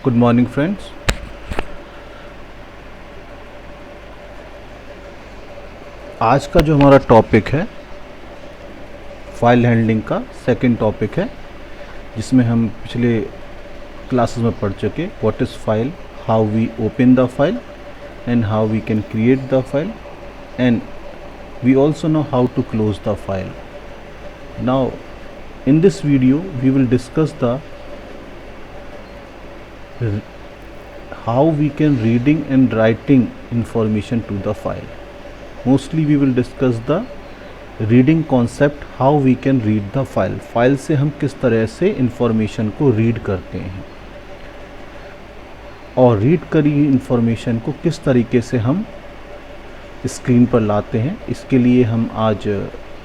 Good morning friends. आज का जो हमारा टॉपिक है फाइल हैंडलिंग का सेकंड टॉपिक है, जिसमें हम पिछले क्लासेस में पढ़ चुके what is file, how we open the file and how we can create the file and we also know how to close the file. Now in this video we will discuss the how we can reading and writing information to the file. Mostly we will discuss the reading concept, how we can read the file. File से हम किस तरह से information को read करते हैं और read करी इंफॉर्मेशन को किस तरीके से हम स्क्रीन पर लाते हैं। इसके लिए हम आज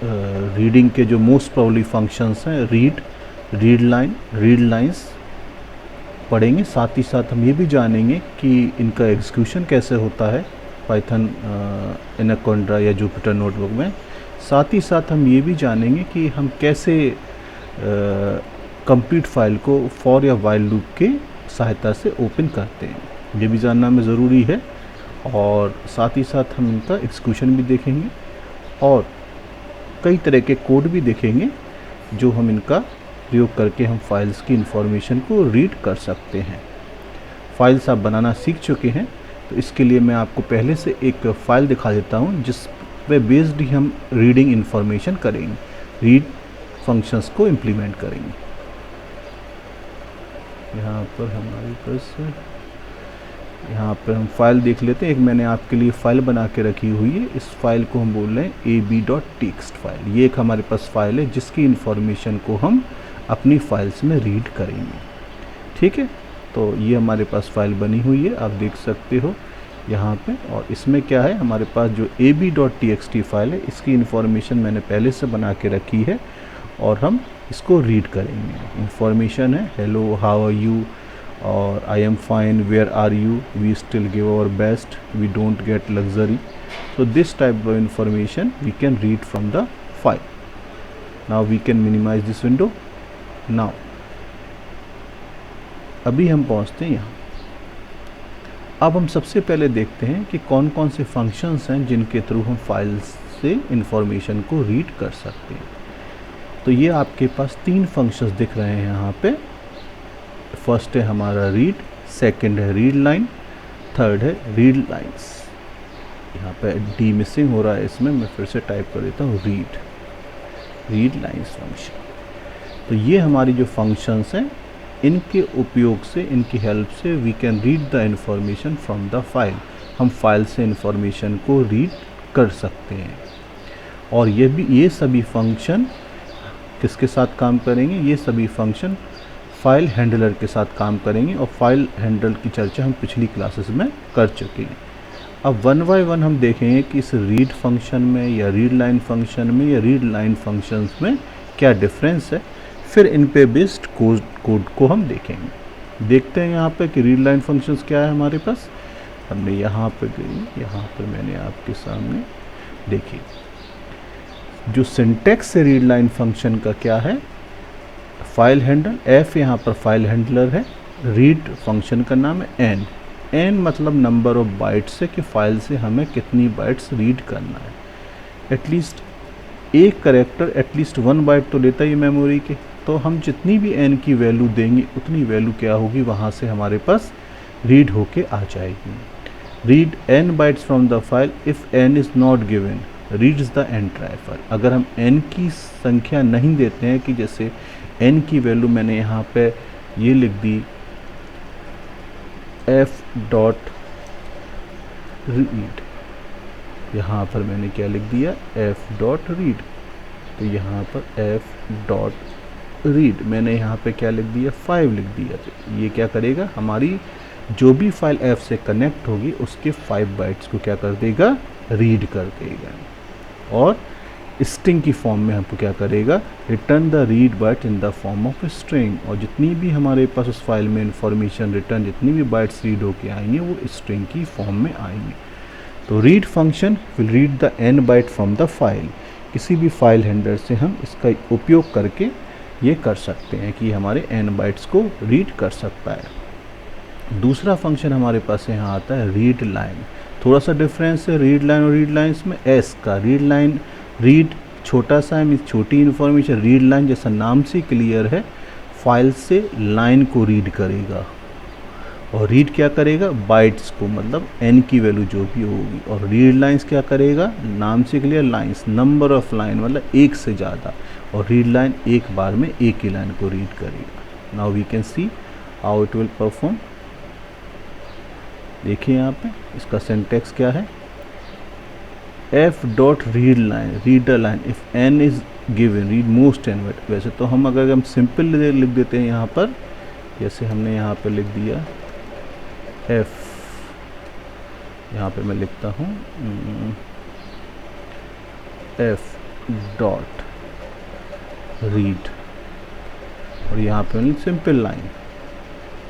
रीडिंग के जो मोस्ट प्रॉब्ली फंक्शंस हैं रीड लाइन, रीड लाइंस पढ़ेंगे। साथ ही साथ हम ये भी जानेंगे कि इनका एग्जीक्यूशन कैसे होता है पाइथन एनाकोंडा या जुपिटर नोटबुक में। साथ ही साथ हम ये भी जानेंगे कि हम कैसे कंप्लीट फाइल को फॉर या वाइल लूप के सहायता से ओपन करते हैं, ये भी जानना में ज़रूरी है। और साथ ही साथ हम इनका एग्जीक्यूशन भी देखेंगे और कई तरह के कोड भी देखेंगे जो हम इनका प्रयोग करके हम फाइल्स की इंफॉर्मेशन को रीड कर सकते हैं। फाइल्स आप बनाना सीख चुके हैं, तो इसके लिए मैं आपको पहले से एक फ़ाइल दिखा देता हूं जिस पे बेस्ड ही हम रीडिंग इंफॉर्मेशन करेंगे, रीड फंक्शंस को इम्प्लीमेंट करेंगे। यहाँ पर हमारे पास यहाँ पर हम फाइल देख लेते हैं। एक मैंने आपके लिए फ़ाइल बना के रखी हुई है। इस फाइल को हम बोल रहे हैं ab.txt फाइल। ये एक हमारे पास फाइल है जिसकी इंफॉर्मेशन को हम अपनी फाइल्स में रीड करेंगे। ठीक है, तो ये हमारे पास फाइल बनी हुई है, आप देख सकते हो यहाँ पे। और इसमें क्या है, हमारे पास जो ab.txt फाइल है इसकी इंफॉर्मेशन मैंने पहले से बना के रखी है और हम इसको रीड करेंगे। इंफॉर्मेशन है हेलो, हाउ आर यू, और I am fine, where are you, we still give our best, we don't get luxury. so this type of information we can read from the file. Now we can minimize this window. Now अभी हम पहुंचते हैं यहाँ। अब हम सबसे पहले देखते हैं कि कौन कौन से फंक्शंस हैं जिनके थ्रू हम फाइल्स से इंफॉर्मेशन को रीड कर सकते हैं। तो ये आपके पास तीन फंक्शंस दिख रहे हैं यहाँ पे। फर्स्ट है हमारा रीड, सेकंड है रीड लाइन, थर्ड है रीड लाइंस। यहाँ पे डी मिसिंग हो रहा है इसमें, मैं फिर से टाइप कर देता हूँ रीड लाइंस फंक्शन। तो ये हमारी जो फंक्शंस हैं इनके उपयोग से, इनकी हेल्प से we can read the information from the file. हम फाइल से इंफॉर्मेशन को रीड कर सकते हैं। और ये सभी फंक्शन किसके साथ काम करेंगे, ये सभी फंक्शन फाइल हैंडलर के साथ काम करेंगे। और फाइल हैंडलर की चर्चा हम पिछली क्लासेस में कर चुके हैं। अब वन बाय वन हम देखेंगे कि इस रीड फंक्शन में या रीड लाइन फंक्शन में या रीड लाइन फंक्शंस में क्या डिफरेंस है, फिर इन पे बेस्ड कोड को हम देखेंगे। देखते हैं यहाँ पे कि रीड लाइन फंक्शंस क्या है हमारे पास। हमने यहाँ पर मैंने आपके सामने देखी जो सिंटेक्स है रीड लाइन फंक्शन का क्या है, फाइल हैंडल, एफ यहाँ पर फाइल हैंडलर है, रीड फंक्शन का नाम है एन मतलब नंबर ऑफ बाइट्स है कि फाइल से हमें कितनी बाइट्स रीड करना है। एटलीस्ट एक करेक्टर एटलीस्ट 1 बाइट तो लेता ही मेमोरी के, तो हम जितनी भी एन की वैल्यू देंगे उतनी वैल्यू क्या होगी वहाँ से हमारे पास रीड होके आ जाएगी। Read n bytes from the file if n is not given reads the entire file. अगर हम n की संख्या नहीं देते हैं, कि जैसे n की वैल्यू मैंने यहाँ पे ये लिख दी f.read, यहाँ पर मैंने क्या लिख दिया f.read, तो यहाँ पर f.read मैंने यहाँ पे क्या लिख दिया 5 लिख दिया। तो ये क्या करेगा, हमारी जो भी फाइल f से कनेक्ट होगी उसके 5 बाइट्स को क्या कर देगा, रीड कर देगा। और स्ट्रिंग की फॉर्म में हमको क्या करेगा, return the read byte in the form of string. और जितनी भी हमारे पास उस फाइल में इंफॉर्मेशन रिटर्न, जितनी भी बाइट्स रीड होके आएंगे वो स्ट्रिंग की फॉर्म में आएंगे। तो read function will read the n byte from the file. किसी भी फाइल हैंडलर से हम इसका उपयोग करके ये कर सकते हैं कि हमारे n बाइट्स को रीड कर सकता है। दूसरा फंक्शन हमारे पास यहाँ आता है रीड लाइन। थोड़ा सा डिफरेंस है रीड लाइन और रीड लाइन्स में, एस का रीड लाइन, रीड छोटा सा है, छोटी इन्फॉर्मेशन, रीड लाइन जैसा नाम से क्लियर है, फाइल से लाइन को रीड करेगा, और रीड क्या करेगा, बाइट्स को, मतलब n की वैल्यू जो भी होगी, और रीड लाइंस क्या करेगा, नाम से clear lines, number of line मतलब एक से ज़्यादा, और रीड लाइन एक बार में एक ही लाइन को रीड करेगा। Now we can see how it will perform. देखिए यहाँ पे इसका सिंटैक्स क्या है, F dot read line, read a line if n is given, read most n word. वैसे तो हम अगर हम सिंपल लिख देते हैं यहाँ पर, जैसे हमने यहाँ पे लिख दिया f, यहाँ पे मैं लिखता हूँ f डॉट रीड, और यहाँ पे सिंपल लाइन,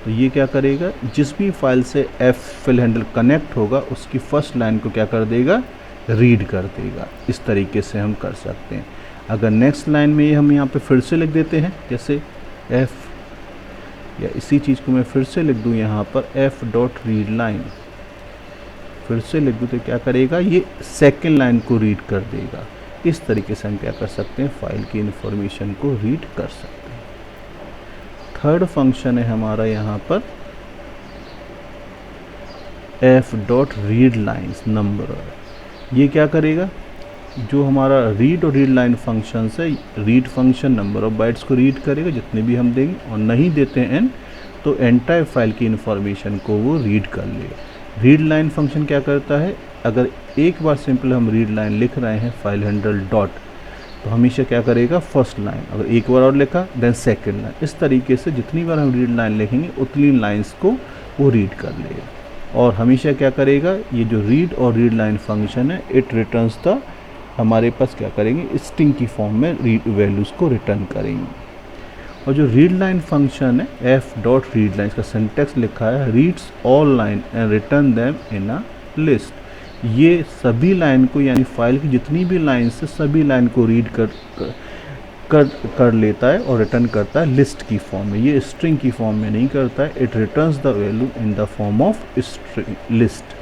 तो ये क्या करेगा, जिस भी फाइल से f फिल हैंडल कनेक्ट होगा उसकी फर्स्ट लाइन को क्या कर देगा, रीड कर देगा। इस तरीके से हम कर सकते हैं। अगर नेक्स्ट लाइन में हम यहाँ पे फिर से लिख देते हैं, जैसे f, या इसी चीज़ को मैं फिर से लिख दूँ यहाँ पर f डॉट रीड लाइन, फिर से लिख दूँ तो क्या करेगा, ये सेकेंड लाइन को रीड कर देगा। इस तरीके से हम क्या कर सकते हैं, फाइल की इंफॉर्मेशन को रीड कर सकते हैं। थर्ड फंक्शन है हमारा यहाँ पर f dot read lines number, ये क्या करेगा, जो हमारा रीड और रीड लाइन फंक्शन है, read function number of bytes को रीड करेगा जितने भी हम देंगे, और नहीं देते हैं n तो एंटायर फाइल की इंफॉर्मेशन को वो रीड कर लेगा। रीड लाइन फंक्शन क्या करता है, अगर एक बार सिंपल हम रीड लाइन लिख रहे हैं फाइल हैंडल डॉट, तो हमेशा क्या करेगा, फर्स्ट लाइन, अगर एक बार और लिखा देन सेकेंड लाइन, इस तरीके से जितनी बार हम रीड लाइन लिखेंगे उतनी लाइन्स को वो रीड कर लेगा। और हमेशा क्या करेगा, ये जो रीड और रीड लाइन फंक्शन है, इट रिटर्न्स द, हमारे पास क्या करेंगे, स्ट्रिंग की फॉर्म में रीड वैल्यूज़ को रिटर्न करेंगे। और जो रीड लाइन फंक्शन है एफ डॉट रीड लाइन, इसका सिंटैक्स लिखा है reads all line and return them in a list, ये सभी लाइन को, यानी फाइल की जितनी भी लाइन से सभी लाइन को रीड कर लेता है और रिटर्न करता है लिस्ट की फॉर्म में, ये स्ट्रिंग की फॉर्म में नहीं करता है। It returns the value in the form of string list.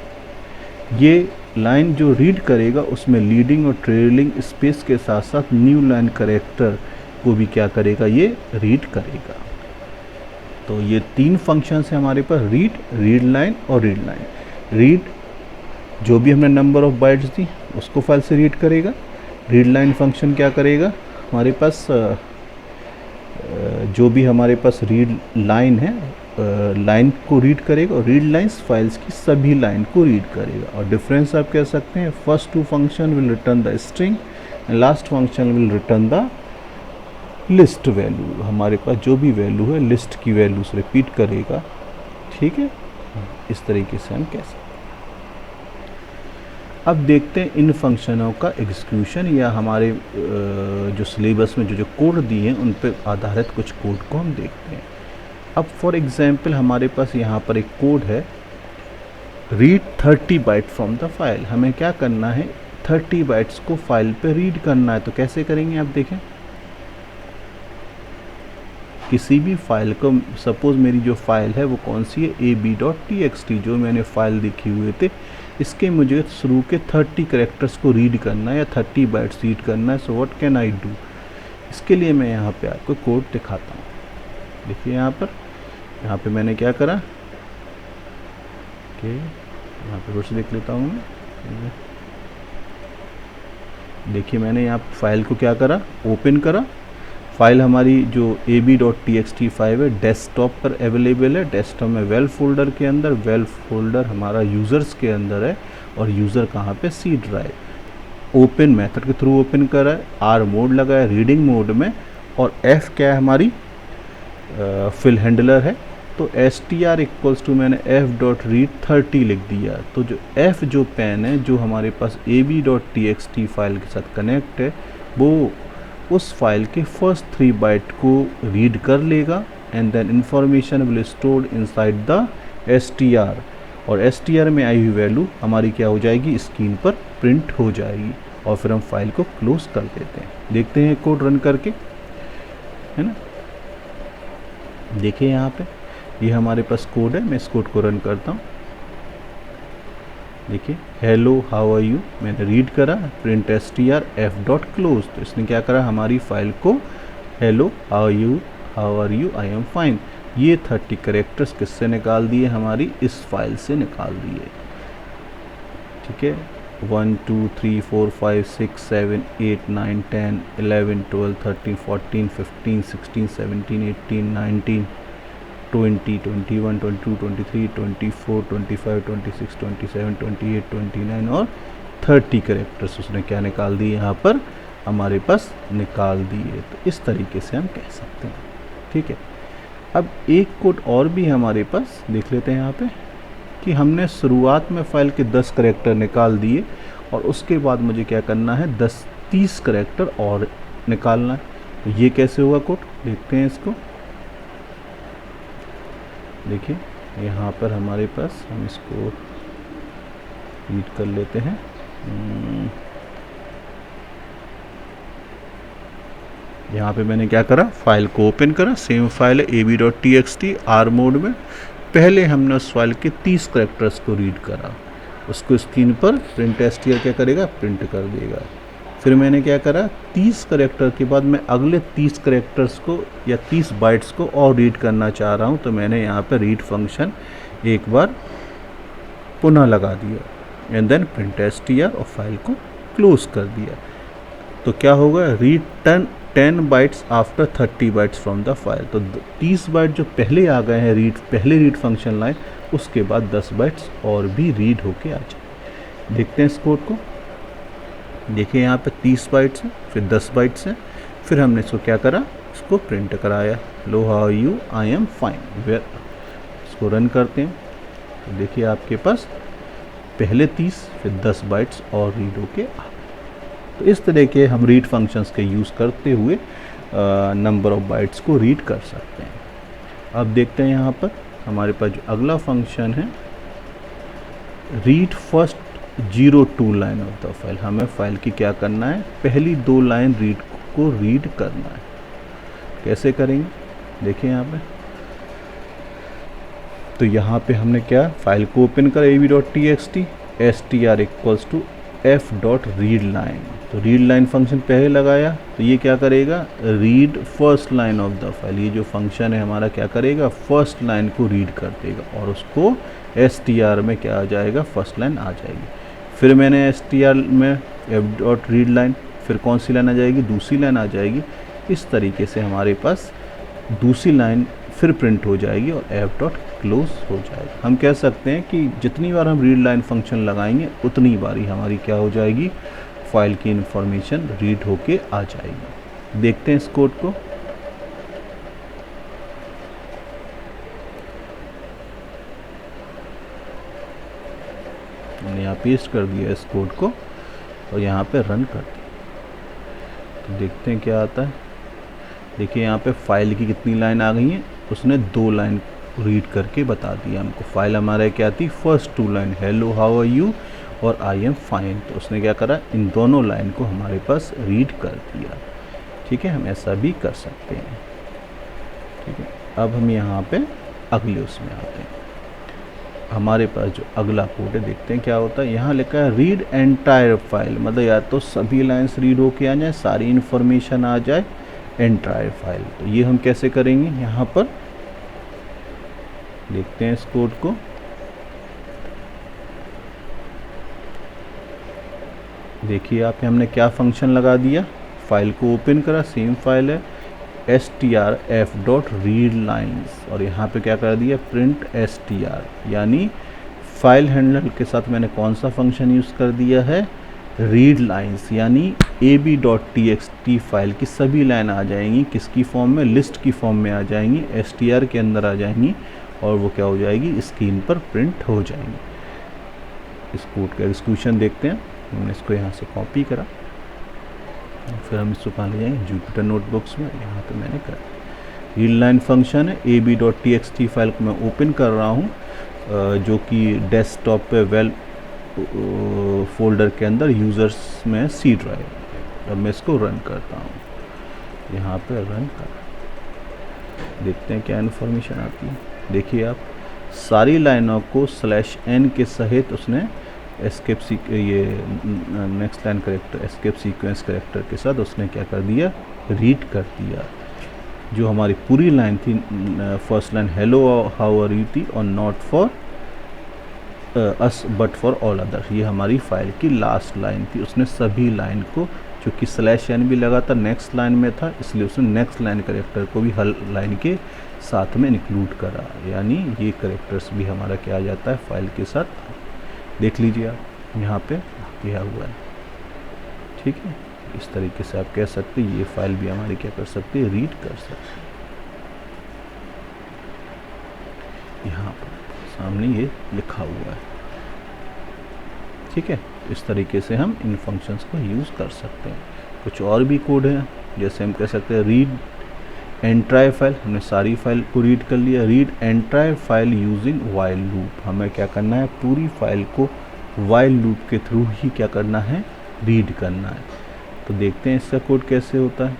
ये लाइन जो रीड करेगा उसमें लीडिंग और ट्रेलिंग स्पेस के साथ साथ न्यू लाइन कैरेक्टर को भी क्या करेगा, ये रीड करेगा। तो ये तीन फंक्शंस हैं हमारे पास, रीड, रीड लाइन और रीड लाइन। रीड जो भी हमने नंबर ऑफ बाइट्स दी उसको फाइल से रीड करेगा। रीड लाइन फंक्शन क्या करेगा, हमारे पास जो भी हमारे पास रीड लाइन है लाइन को रीड करेगा, और रीड लाइन्स फाइल्स की सभी लाइन को रीड करेगा। और डिफरेंस आप कह सकते हैं, first two function will return the string and last function will return the list value. हमारे पास जो भी वैल्यू है लिस्ट की वैल्यूज रिपीट करेगा, ठीक है। इस तरीके से हम कह सकते हैं। अब देखते हैं इन फंक्शनों का एग्जीक्यूशन, या हमारे जो सिलेबस में जो कोड दिए हैं उन पर आधारित कुछ कोड को हम देखते हैं। अब फॉर एग्जांपल हमारे पास यहाँ पर एक कोड है, read 30 byte from the file. हमें क्या करना है, 30 बाइट्स को फाइल पे रीड करना है। तो कैसे करेंगे आप देखें, किसी भी फाइल को, सपोज़ मेरी जो फाइल है वो कौन सी है, ab.txt, जो मैंने फाइल लिखे हुए थे, इसके मुझे शुरू के 30 कैरेक्टर्स को रीड करना है या 30 बाइट्स रीड करना है। So what can I do, इसके लिए मैं यहाँ पे आपको कोड दिखाता हूँ। देखिए यहाँ पे मैंने क्या करा, ओके यहाँ पे फिर से देख लेता हूँ मैं। देखिए मैंने यहाँ फाइल को क्या करा, ओपन करा। फाइल हमारी जो ab.txt फाइल है डेस्कटॉप पर अवेलेबल है। डेस्कटॉप में वेल फोल्डर के अंदर, वेल फोल्डर हमारा यूज़र्स के अंदर है, और यूज़र कहाँ पे, सी ड्राइव। ओपन मेथड के थ्रू ओपन करा है, आर मोड लगा है रीडिंग मोड में, और एफ क्या है हमारी फिल हैंडलर है। तो str इक्वल्स टू मैंने f.read 30 लिख दिया। तो जो f जो पेन है जो हमारे पास ab.txt फाइल के साथ कनेक्ट है, वो उस फाइल के फर्स्ट 3 बाइट को रीड कर लेगा, and then information will stored inside the str, और str में आई हुई वैल्यू हमारी क्या हो जाएगी, स्क्रीन पर प्रिंट हो जाएगी, और फिर हम फाइल को क्लोज कर देते हैं। देखते हैं कोड रन करके, है ना। देखिए यहाँ पे ये हमारे पास कोड है, मैं इस कोड को रन करता हूँ। देखिए हेलो हाउ आर यू मैंने रीड करा, print str f dot close, तो इसने क्या करा, हमारी फाइल को hello how are you I am fine, ये 30 करेक्टर्स किससे निकाल दिए, हमारी इस फाइल से निकाल दिए। ठीक है, 1 2 3 4 5 6 7 8 9 10 11 12 13 14 15 16 17 18 19 20 21 22 23 24 25 26 27 28 29 और 30 करेक्टर्स उसने क्या निकाल दिए, यहाँ पर हमारे पास निकाल दिए। तो इस तरीके से हम कह सकते हैं। ठीक है, अब एक कोड और भी हमारे पास देख लेते हैं यहाँ पे, कि हमने शुरुआत में फ़ाइल के 10 करेक्टर निकाल दिए और उसके बाद मुझे क्या करना है, 30 करेक्टर और निकालना है। तो ये कैसे होगा कोड, देखते हैं इसको। देखिए यहाँ पर हमारे पास, हम इसको रीड कर लेते हैं। यहाँ पे मैंने क्या करा, फाइल को ओपन करा, सेम फाइल है ab.txt आर मोड में। पहले हमने उस फाइल के 30 करेक्टर्स को रीड करा, उसको स्क्रीन पर प्रिंट str क्या करेगा, प्रिंट कर देगा। फिर मैंने क्या करा, 30 करेक्टर के बाद मैं अगले 30 करेक्टर्स को या 30 बाइट्स को और रीड करना चाह रहा हूँ, तो मैंने यहाँ पर रीड फंक्शन एक बार पुनः लगा दिया एंड देन प्रिंट str और फाइल को क्लोज कर दिया। तो क्या होगा, read 10 bytes after 30 bytes from the file. तो 30 बाइट जो पहले आ गए हैं पहले रीड फंक्शन लाइन, उसके बाद 10 बाइट्स और भी रीड होके आ जाए। देखते हैं इस कोड को। देखिए यहाँ पे 30 बाइट्स हैं, फिर 10 बाइट्स हैं, फिर हमने इसको क्या करा, इसको प्रिंट कराया, लो how you I am fine where. इसको रन करते हैं, तो देखिए आपके पास पहले 30 फिर 10 बाइट्स और रीड होके आ। तो इस तरह के हम रीड फंक्शंस के यूज़ करते हुए नंबर ऑफ बाइट्स को रीड कर सकते हैं। अब देखते हैं यहाँ पर हमारे पास जो अगला फंक्शन है, read first 02 line of the file. हमें फाइल की क्या करना है, पहली 2 लाइन को रीड करना है। कैसे करेंगे, देखिए यहाँ पे। तो यहाँ पे हमने क्या, फाइल को ओपन कर ab.txt str equals to f dot read line. तो रीड लाइन फंक्शन पहले लगाया, तो ये क्या करेगा, read first line of the file. ये जो फंक्शन है हमारा क्या करेगा, फर्स्ट लाइन को रीड कर देगा और उसको str में क्या आ जाएगा, फर्स्ट लाइन आ जाएगी। फिर मैंने str में f डॉट रीड लाइन, फिर कौन सी लाइन आ जाएगी, दूसरी लाइन आ जाएगी। इस तरीके से हमारे पास दूसरी लाइन फिर प्रिंट हो जाएगी और f डॉट क्लोज हो जाएगा। हम कह सकते हैं कि जितनी बार हम रीड लाइन फंक्शन लगाएंगे उतनी बार ही हमारी क्या हो जाएगी, फाइल की इंफॉर्मेशन रीड होके आ जाएगी। देखते हैं इस कोड को। हमने यहाँ पेस्ट कर दिया इस कोड को और यहाँ पे रन कर दिया। तो देखते हैं क्या आता है। देखिए यहाँ पे फाइल की कितनी लाइन आ गई हैं, उसने 2 लाइन रीड करके बता दिया हमको। फाइल हमारे क्या थी, first 2 line hello how are you और आई एम फाइन। तो उसने क्या करा, इन दोनों लाइन को हमारे पास रीड कर दिया। ठीक है, हम ऐसा भी कर सकते हैं। ठीक है, अब हम यहाँ पे अगले उसमें आते हैं। हमारे पास जो अगला कोड है, देखते हैं क्या होता है। यहाँ लिखा है रीड एंटायर फाइल, मतलब या तो सभी लाइन्स रीड होके आ जाए, सारी इन्फॉर्मेशन आ जाए एंटायर फाइल। तो ये हम कैसे करेंगे, यहाँ पर देखते हैं इस कोड को। देखिए आप, हमने क्या फंक्शन लगा दिया, फाइल को ओपन करा, सेम फाइल है str f dot read lines और यहाँ पे क्या कर दिया, प्रिंट str। यानी फाइल हैंडलर के साथ मैंने कौन सा फंक्शन यूज़ कर दिया है, रीड लाइन्स। यानी ab.txt फाइल की सभी लाइन आ जाएंगी, किसकी फॉर्म में, लिस्ट की फॉर्म में आ जाएंगी, str के अंदर आ जाएंगी और वो क्या हो जाएगी, स्क्रीन पर प्रिंट हो जाएंगी। इस कोड का एग्जीक्यूशन देखते हैं। हमने इसको यहाँ से कॉपी करा, फिर हम इसको कहाँ ले जाएंगे, जुपिटर नोटबुक्स में। यहाँ पे मैंने करा रीड लाइन फंक्शन है, ab.txt फाइल को मैं ओपन कर रहा हूँ जो कि डेस्कटॉप पे वेल फोल्डर के अंदर यूज़र्स में सी ड्राइव। अब मैं इसको रन करता हूँ, यहाँ पे रन कर, देखते हैं क्या इन्फॉर्मेशन आती है। देखिए आप, सारी लाइनों को /n के सहित उसने एस्केप ये next line character escape sequence character के साथ उसने क्या कर दिया, रीड कर दिया। जो हमारी पूरी लाइन थी, first line hello how are you थी, और not for us but for all other, ये हमारी फाइल की लास्ट लाइन थी। उसने सभी लाइन को, चूँकि /n भी लगा था नेक्स्ट लाइन में था, इसलिए उसने नेक्स्ट लाइन करेक्टर को भी हर लाइन के साथ में इंक्लूड करा, यानी ये करेक्टर्स भी हमारा क्या आ जाता है फाइल के साथ। देख लीजिए आप यहाँ पे किया हुआ है, ठीक है। इस तरीके से आप कह सकते हैं ये फाइल भी हमारी क्या कर सकते हैं, रीड कर सकते हैं। यहाँ पर सामने ये लिखा हुआ है, ठीक है। इस तरीके से हम इन फंक्शंस को यूज़ कर सकते हैं। कुछ और भी कोड हैं, जैसे हम कह सकते हैं रीड एंट्राई फाइल, हमने सारी फाइल को रीड कर लिया। Read entire file using while loop, हमें क्या करना है, पूरी फाइल को वाइल लूप के थ्रू ही क्या करना है, रीड करना है। तो देखते हैं इसका कोड कैसे होता है।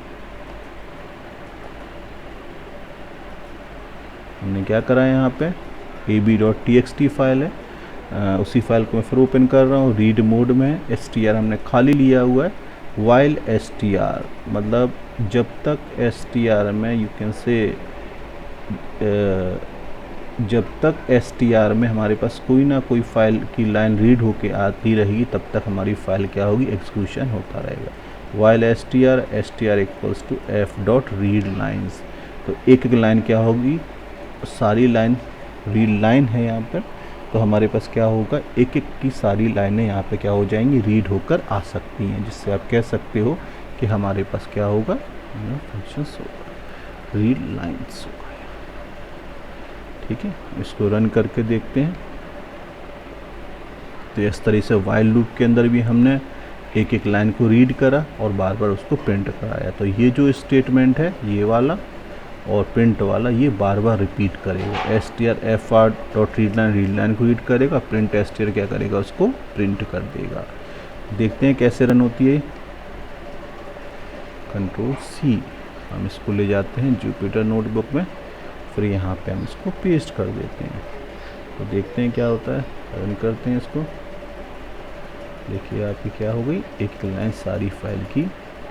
हमने क्या करा है, यहाँ पे ab.txt फाइल है, उसी फाइल को मैं फिर ओपन कर रहा हूँ, रीड मोड में str हमने खाली लिया हुआ है। वाइल str मतलब जब तक str में यू कैन से जब तक str में हमारे पास कोई ना कोई फाइल की लाइन रीड होके आती रहेगी, तब तक हमारी फाइल क्या होगी, एग्जीक्यूशन होता रहेगा। While str equals to f.readlines, तो एक एक लाइन क्या होगी, सारी लाइन रीड लाइन है यहाँ पर, तो हमारे पास क्या होगा, एक एक की सारी लाइनें यहाँ पे क्या हो जाएंगी, रीड होकर आ सकती हैं, जिससे आप कह सकते हो कि हमारे पास क्या होगा, फंक्शंस होगा, रीड लाइन्स होगा, ठीक है। इसको रन करके देखते हैं। तो इस तरह से वाइल लूप के अंदर भी हमने एक एक लाइन को रीड करा और बार बार उसको प्रिंट कराया। तो ये जो स्टेटमेंट है ये वाला और प्रिंट वाला, ये बार बार रिपीट करेगा। str fr.readline रीड लाइन को रीड करेगा, प्रिंट str क्या करेगा, उसको प्रिंट कर देगा। देखते हैं कैसे रन होती है। Ctrl+C, हम इसको ले जाते हैं जुपिटर नोटबुक में, फिर यहाँ पे हम इसको पेस्ट कर देते हैं। तो देखते हैं क्या होता है, रन करते हैं इसको। देखिए आपकी क्या हो गई, एक लाइन सारी फाइल की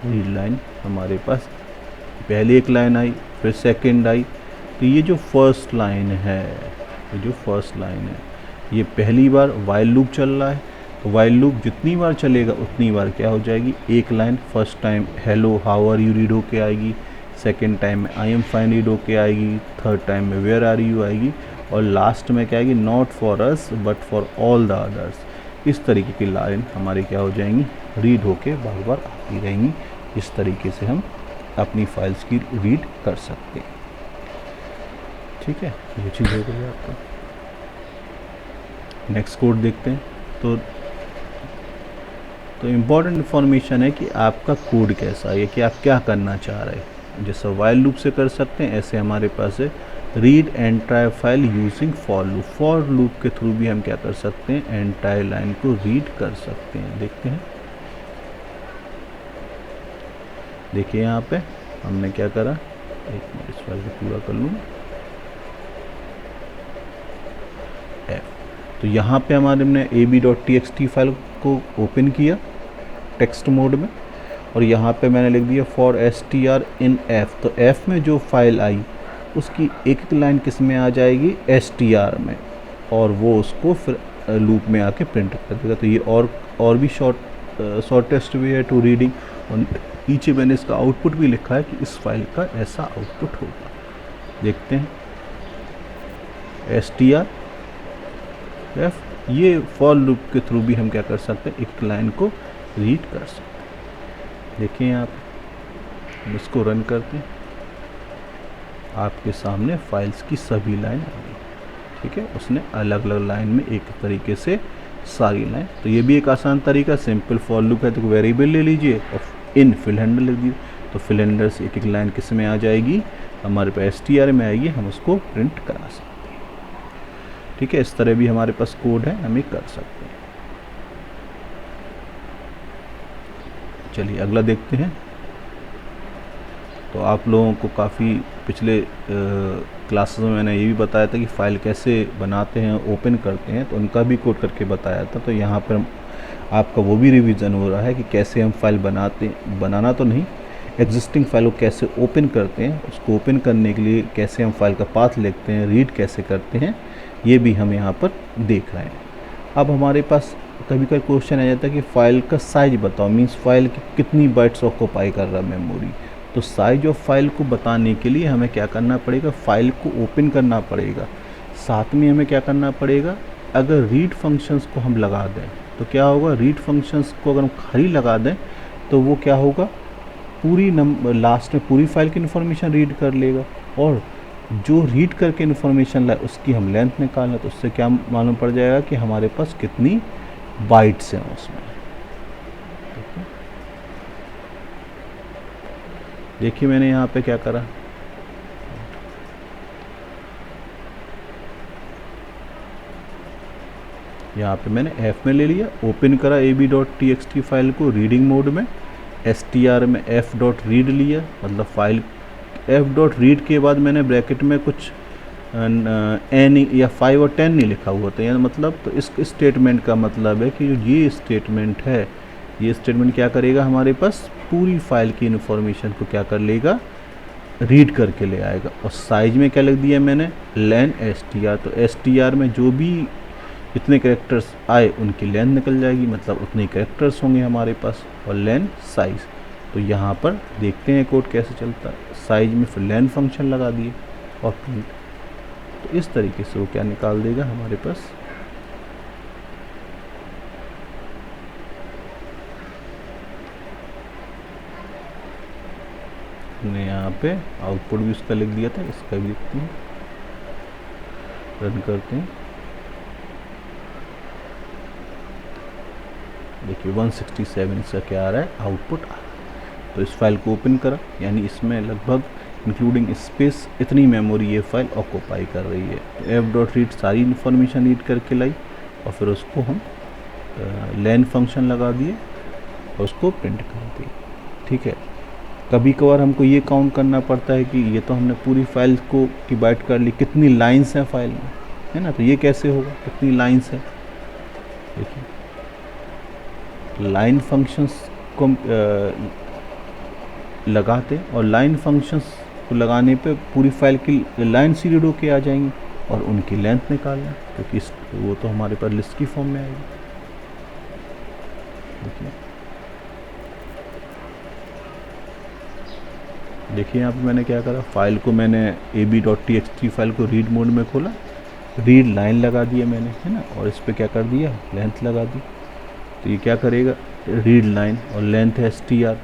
रीड लाइन हमारे पास, पहले एक लाइन आई, फिर सेकंड आई। तो ये जो फर्स्ट लाइन है, ये पहली बार वाइल लूप चल रहा है, तो वाइल लूप जितनी बार चलेगा उतनी बार क्या हो जाएगी, एक line first time hello how are you read होके आएगी, सेकंड टाइम में आई एम फाइन रीड होके आएगी, थर्ड टाइम में वेयर आर यू आएगी, और लास्ट में क्या आएगी, not for us but for all the others. इस तरीके की लाइन हमारी क्या हो जाएंगी, रीड होके बार बार आती रहेंगी। इस तरीके से हम अपनी फाइल्स की रीड कर सकते हैं, ठीक है। ये चीज़ हो गई आपका। नेक्स्ट कोड देखते हैं। तो इम्पॉर्टेंट इन्फॉर्मेशन है कि आपका कोड कैसा है, कि आप क्या करना चाह रहे हैं। जैसे वाइल लूप से कर सकते हैं, ऐसे हमारे पास है read entire file using for loop. For loop के थ्रू भी हम क्या कर सकते हैं, एंटायर लाइन को रीड कर सकते हैं। देखते हैं, देखिए यहाँ पे हमने क्या करा, एक मिनट इस फाइल को पूरा कर लूँ, तो यहाँ पे हमारे हमने ab.txt फाइल को ओपन किया टेक्स्ट मोड में, और यहाँ पे मैंने लिख दिया फॉर str इन f। तो f में जो फाइल आई उसकी एक एक लाइन किस में आ जाएगी, str में, और वो उसको फिर लूप में आके प्रिंट कर देगा। तो ये और भी शॉर्टेस्ट वे है टू रीडिंग। और नीचे मैंने इसका आउटपुट भी लिखा है कि इस फाइल का ऐसा आउटपुट होगा। देखते हैं, str f, ये फॉर लूप के थ्रू भी हम क्या कर सकते हैं, एक लाइन को रीड कर सकते हैं। देखिए आप, हम इसको रन करते हैं, आपके सामने फाइल्स की सभी लाइन आ गई, ठीक है। उसने अलग अलग लाइन में एक तरीके से सारी लाइन। तो ये भी एक आसान तरीका, सिंपल फॉर लूप है तो वेरिएबल ले लीजिए और इन फिल हैंडल लिख दीजिए। तो फिल हैंडल से एक एक लाइन किस में आ जाएगी, हमारे पास str में आएगी, हम उसको प्रिंट करा सकते हैं, ठीक है। इस तरह भी हमारे पास कोड है, हम ये कर सकते हैं। चलिए अगला देखते हैं। तो आप लोगों को काफ़ी पिछले क्लासेस में मैंने ये भी बताया था कि फ़ाइल कैसे बनाते हैं, ओपन करते हैं, तो उनका भी कोड करके बताया था। तो यहाँ पर आपका वो भी रिवीजन हो रहा है कि कैसे हम फाइल बनाना तो नहीं, एग्जिस्टिंग फाइल को कैसे ओपन करते हैं, उसको ओपन करने के लिए कैसे हम फाइल का पाथ लिखते हैं, रीड कैसे करते हैं, ये भी हम यहाँ पर देख रहे हैं। अब हमारे पास कभी कभी क्वेश्चन आ जाता है कि फ़ाइल का साइज बताओ, मीन्स फाइल की कितनी बाइट्स ऑक्यूपाई कर रहा है मेमोरी। तो साइज ऑफ फाइल को बताने के लिए हमें क्या करना पड़ेगा, फाइल को ओपन करना पड़ेगा, साथ में हमें क्या करना पड़ेगा, अगर रीड फंक्शंस को हम लगा दें तो क्या होगा, रीड फंक्शंस को अगर हम खाली लगा दें तो वो क्या होगा, पूरी लास्ट में पूरी फाइल की इन्फॉर्मेशन रीड कर लेगा, और जो रीड करके इन्फॉर्मेशन लाए उसकी हम लेंथ निकालें तो उससे क्या मालूम पड़ जाएगा कि हमारे पास कितनी बाइट्स हैं उसमें। देखिए मैंने यहाँ पे क्या करा, यहाँ पे मैंने f में ले लिया, ओपन करा ab.txt फाइल को रीडिंग मोड में, str में f.read लिया, मतलब फाइल f.read के बाद मैंने ब्रैकेट में कुछ n या 5 और 10 नहीं लिखा हुआ था, यानी मतलब तो इस स्टेटमेंट का मतलब है कि ये स्टेटमेंट है, ये स्टेटमेंट क्या करेगा, हमारे पास पूरी फाइल की इन्फॉर्मेशन को क्या कर लेगा, रीड करके ले आएगा। और साइज में क्या लिख दिया मैंने, len str, तो str में जो भी जितने कैरेक्टर्स आए उनकी लेंथ निकल जाएगी, मतलब उतने कैरेक्टर्स होंगे हमारे पास, और लेन साइज़। तो यहाँ पर देखते हैं कोड कैसे चलता है, साइज में फिर लेन फंक्शन लगा दिए और प्रिंट, तो इस तरीके से वो क्या निकाल देगा हमारे पास, हमने यहाँ पे आउटपुट भी उसका लिख दिया था, इसका भी लिखते हैं, रन करते हैं। देखिए 167 इसका क्या आ रहा है, आउटपुट आ रहा है। तो इस फाइल को ओपन करा, यानी इसमें लगभग इंक्लूडिंग स्पेस इतनी मेमोरी ये फाइल ऑक्यूपाई कर रही है। तो f.read सारी इन्फॉर्मेशन रीड करके लाई, और फिर उसको हम लेन फंक्शन लगा दिए और उसको प्रिंट कर दिए। ठीक है, कभी कभार हमको ये काउंट करना पड़ता है कि ये तो हमने पूरी फाइल को डिवाइड कर ली, कितनी लाइन्स हैं फाइल में, है ना, तो ये कैसे होगा, कितनी लाइन्स है। देखिए लाइन फंक्शंस को लगाते, और लाइन फंक्शंस को लगाने पे पूरी फाइल की लाइन सी रीड होके आ जाएंगी और उनकी लेंथ निकालना, क्योंकि वो तो हमारे पास लिस्ट की फॉर्म में आएगी। देखिए यहाँ पे मैंने क्या करा, फाइल को मैंने ab.txt फाइल को रीड मोड में खोला, रीड लाइन लगा दिया मैंने, है ना, और इस पर क्या कर दिया, लेंथ लगा दी। तो ये क्या करेगा, रीड लाइन और लेंथ है str।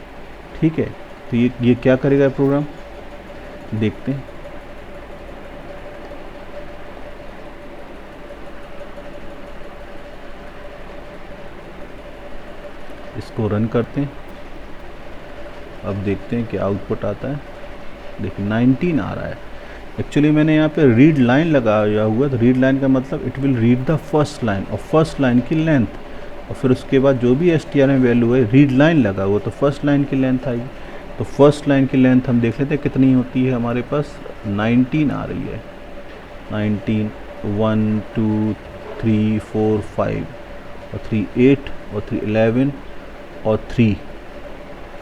ठीक है, तो ये क्या करेगा प्रोग्राम, देखते हैं। इसको रन करते हैं, अब देखते हैं क्या आउटपुट आता है। देखिए 19 आ रहा है। एक्चुअली मैंने यहाँ पे रीड लाइन लगाया हुआ, तो रीड लाइन का मतलब it will read the first line, और फर्स्ट लाइन की लेंथ, और फिर उसके बाद जो भी str में वैल्यू है, रीड लाइन लगा हुआ तो फर्स्ट लाइन की लेंथ आएगी। तो फर्स्ट लाइन की लेंथ हम देख लेते हैं कितनी होती है, हमारे पास 19 आ रही है। 19, 1 2 3 4 5 और 3 8 और 3 11 और 3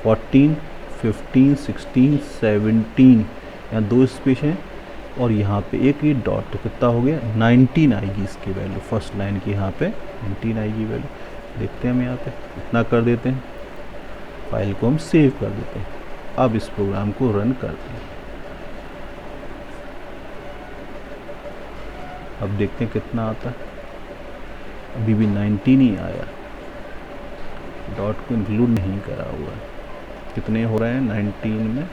14 15 16 17, यहाँ 2 स्पेस हैं, और यहाँ पे एक ये डॉट, तो कितना हो गया, 19 आएगी इसकी वैल्यू, फर्स्ट लाइन की यहाँ पे 19 आएगी वैल्यू। देखते हैं हम यहाँ पे इतना कर देते हैं, फाइल को हम सेव कर देते हैं। अब इस प्रोग्राम को रन करते हैं, अब देखते हैं कितना आता है। अभी भी 19 ही आया, डॉट को इंक्लूड नहीं करा हुआ है। कितने हो रहे हैं 19 में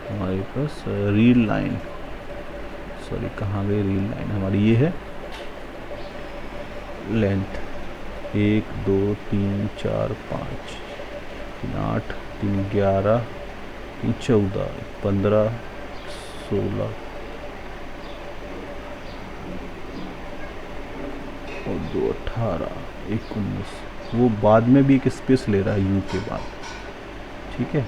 हमारे पास, रीड लाइन, सॉरी कहाँ गई रीड लाइन हमारी, ये है लेंथ 1 2 3 4 5 3 8 3 11 3 14 15 16 और 2 18 19, वो बाद में भी एक स्पेस ले रहा है यू के बाद। ठीक है,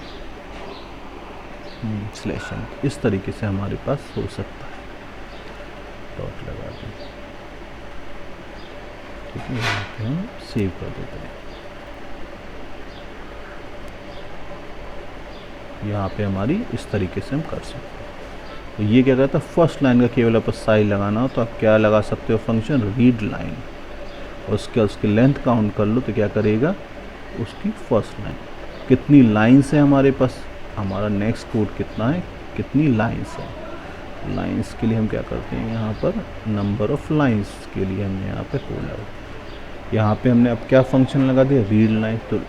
स्लैशन, इस तरीके से हमारे पास हो सकता है। डॉट लगा दें, ठीक है, यहाँ पे हम सेव कर देते हैं। यहाँ पे हमारी इस तरीके से हम कर सकते हैं। तो ये क्या करता है, फर्स्ट लाइन का केवल आप साइज लगाना हो तो आप क्या लगा सकते हो, फंक्शन रीड लाइन, और उसकी लेंथ काउंट कर लो तो क्या करेगा, उसकी फर्स्ट लाइन। कितनी लाइन्स है हमारे पास, हमारा नेक्स्ट कोड कितना है, कितनी लाइन्स है। लाइन्स के लिए हम क्या करते हैं, यहाँ पर नंबर ऑफ लाइन्स के लिए हमने यहाँ पे कोड लगा, यहाँ पे हमने अब क्या फंक्शन लगा दिया, रीड लाइन। तो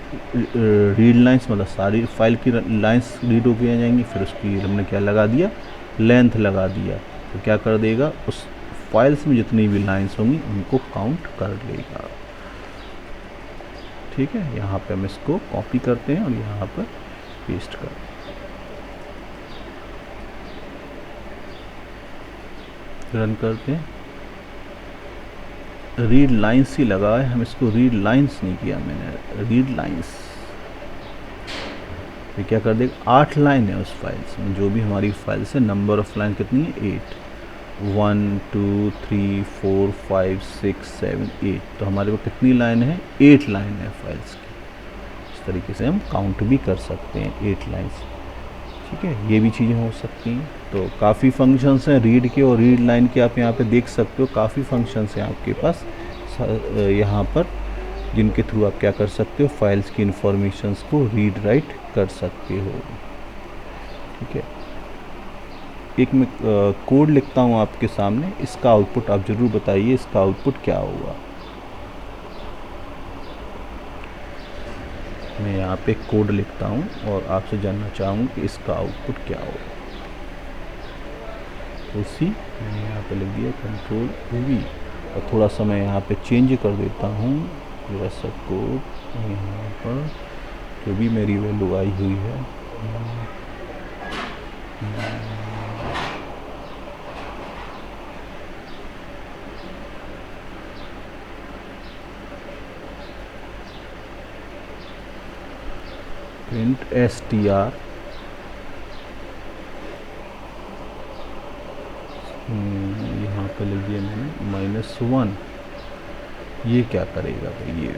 रीड लाइन्स मतलब सारी फाइल की लाइन्स रीड हो के आ जाएंगी, फिर उसकी हमने क्या लगा दिया, लेंथ लगा दिया। तो क्या कर देगा, उस फाइल्स में जितनी भी लाइन्स होंगी उनको काउंट कर लेगा। ठीक है, यहाँ पे हम इसको कॉपी करते हैं और यहाँ पर पेस्ट करते हैं, रन करते हैं। रीड लाइन्स ही लगा है, हम इसको रीड लाइन्स नहीं किया मैंने, रीड लाइन्स। ये क्या कर देगा, 8 लाइन है उस फाइल्स में, जो भी हमारी फाइल्स है, नंबर ऑफ लाइन कितनी है, 8, 1 2 3 4 5 6 7 8। तो हमारे पास कितनी लाइन है, 8 लाइन है फाइल्स की। इस तरीके से हम काउंट भी कर सकते हैं 8 लाइन्स। ठीक है, ये भी चीज़ें हो सकती हैं। तो काफ़ी फंक्शंस हैं रीड के और रीड लाइन के, आप यहाँ पे देख सकते हो काफ़ी फंक्शंस हैं आपके पास यहाँ पर, जिनके थ्रू आप क्या कर सकते हो, फाइल्स की इंफॉर्मेशंस को रीड राइट कर सकते हो। ठीक है, एक मैं कोड लिखता हूँ आपके सामने, इसका आउटपुट आप ज़रूर बताइए, इसका आउटपुट क्या होगा। मैं यहाँ पे कोड लिखता हूँ और आपसे जानना चाहूँगा कि इसका आउटपुट क्या होगा। तो उसी मैंने यहाँ पे लिख दिया Ctrl+V, और थोड़ा सा मैं यहाँ पे चेंज कर देता हूँ मेरा सब कोड। यहाँ पर जो भी मेरी वैल्यू आई हुई है, प्रिंट str, यहाँ पे लिख दिया मैंने -1। ये क्या करेगा भाई,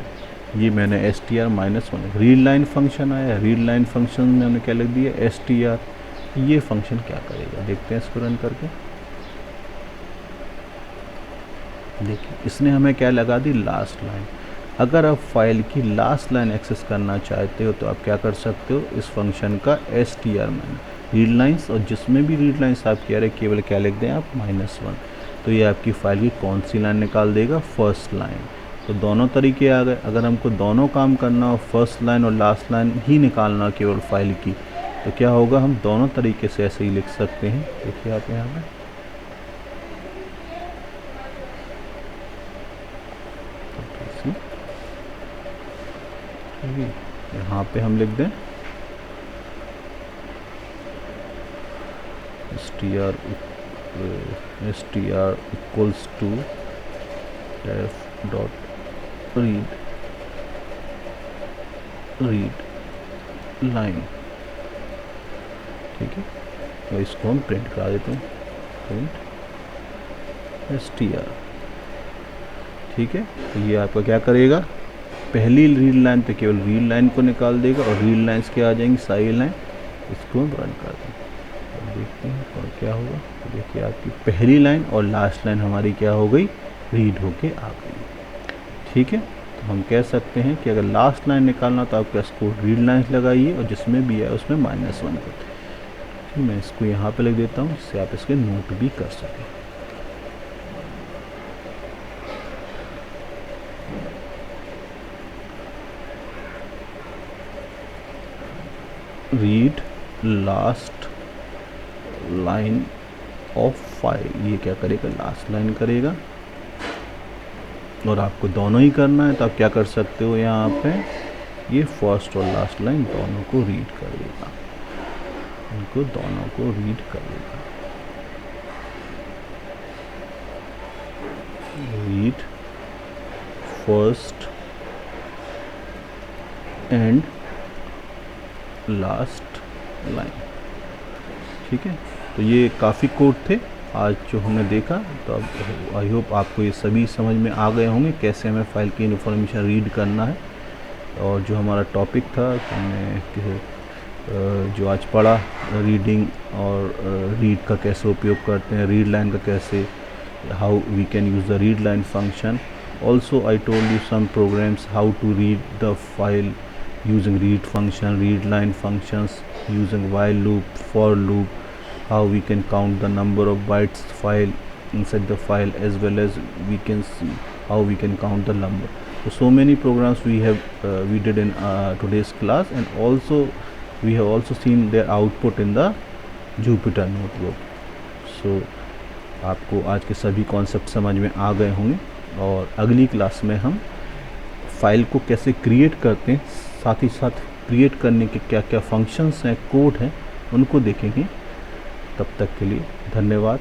ये मैंने str-1 रीड लाइन फंक्शन आया, रीड लाइन फंक्शन में हमने क्या लिख दिया, str। ये फंक्शन क्या करेगा, देखते हैं इसको रन करके। देखिए, इसने हमें क्या लगा दी, लास्ट लाइन। अगर आप फाइल की लास्ट लाइन एक्सेस करना चाहते हो तो आप क्या कर सकते हो, इस फंक्शन का str- रीड लाइन्स, और जिसमें भी रीड लाइन्स आप कह रहे केवल क्या लिख दें आप, -1। तो ये आपकी फ़ाइल की कौन सी लाइन निकाल देगा, फर्स्ट लाइन। तो दोनों तरीके आ गए। अगर हमको दोनों काम करना हो, फर्स्ट लाइन और लास्ट लाइन ही निकालना केवल फाइल की, तो क्या होगा, हम दोनों तरीके से ऐसे ही लिख सकते हैं। देखिए आप यहाँ पर यहाँ पे हम लिख दें str equals to f dot read line। ठीक है, तो इसको हम प्रिंट करा देते हैं, प्रिंट str। ठीक है, तो ये आपका क्या करेगा, पहली रीड लाइन पे केवल रीड लाइन को निकाल देगा और रीड लाइन्स के आ जाएंगी सारी लाइन। इसको हम रन कर दें, देखते हैं और क्या होगा। तो देखिए आपकी पहली लाइन और लास्ट लाइन हमारी क्या हो गई, रीड होके आ गई। ठीक है, तो हम कह सकते हैं कि अगर लास्ट लाइन निकालना तो आप इसको रीड लाइन्स लगाइए और जिसमें भी है उसमें -1 कर। मैं इसको यहाँ पे लिख देता हूँ जिससे आप इसके नोट भी कर सकें। Read last line of file, ये क्या करेगा, लास्ट लाइन करेगा। और आपको दोनों ही करना है तो आप क्या कर सकते हो, यहाँ पे ये फर्स्ट और लास्ट लाइन दोनों को रीड करेगा, इनको दोनों को रीड करेगा। Read first and last line. ठीक है, तो ये काफ़ी कोड थे आज जो हमने देखा। तो अब आई होप आपको ये सभी समझ में आ गए होंगे कैसे हमें फ़ाइल की इन्फॉर्मेशन रीड करना है। और जो हमारा टॉपिक था हमने जो आज पढ़ा, रीडिंग और रीड का कैसे उपयोग करते हैं, रीड लाइन का कैसे, how we can use the read line function. Also I told you some programs how to read the file using read function, read line functions, using while loop, for loop, how we can count the number of bytes file inside the file, as well as we can see how we can count the number. So many programs we did in today's class, and also we have also seen their output in the Jupyter notebook. So आपको आज के सभी concept समझ में आ गए होंगे, और अगली क्लास में हम फाइल को कैसे क्रिएट करते हैं, साथ ही साथ क्रिएट करने के क्या क्या फंक्शंस हैं, कोड हैं, उनको देखेंगे। तब तक के लिए धन्यवाद,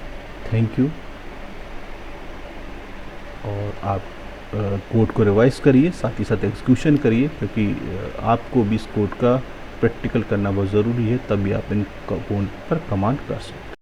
थैंक यू। और आप कोड को रिवाइज करिए, साथ ही साथ एग्जीक्यूशन करिए, क्योंकि आपको भी इस कोड का प्रैक्टिकल करना बहुत ज़रूरी है, तभी आप इन कोड पर कमांड कर सकते हैं।